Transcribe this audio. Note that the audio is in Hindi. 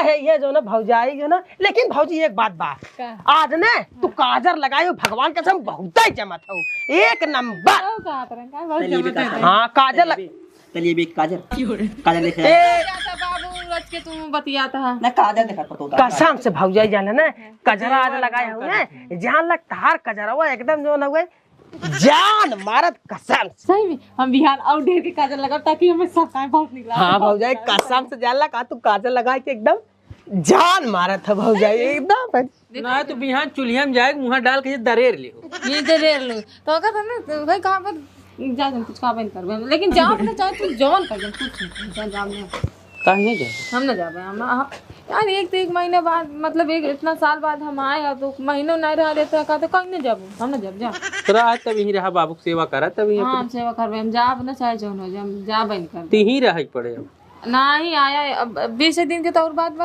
है ये जो ना भौजाई जो ना, लेकिन भौजी एक बात आज ने तू काजर लगायो भगवान कसम बहुत ही चमत हो एक नंबर। हाँ काजर चलिए भी काजर काजर लेके बाबू रच के तुम बतिया था ना काजर देखा तो कसम से भौजाई जाने ना कजरा आज लगाया हूँ ना जान लग तार कजरा हुआ एकदम जो ना हुए जान मारत कसम। सही में हम बिहान और ढेर के काजल लगा ताकि हमें सब टाइम बहुत निकला। हाँ भौजाई कसम से जान लगा तू काजल लगा के एकदम जान मारत है भौजाई एकदम। ना तो बिहान चूल्हा में जाए मुँह डाल के दरेर ले ये दरेर लो तो कहता ना भाई कहां पर जा कुछ का बन करबे लेकिन जाओ अपने चाहे तू जवान कर दे कुछ नहीं जाओ नहीं कहीं जाए हम ना जाबे हम यार एक महीने बाद मतलब एक इतना साल बाद हम आए तो महीनों नहीं रह रहता का तो कहीं नहीं जाबो हम ना जब जा तोरा आज तब यहीं रहा बाबू सेवा करा तब यहीं हां सेवा करबे हम जाब ना चाहे जौन हो जा हम जाबे नहीं कर ती ही रह पड़े नहीं आया अब 20 दिन के तो और बाद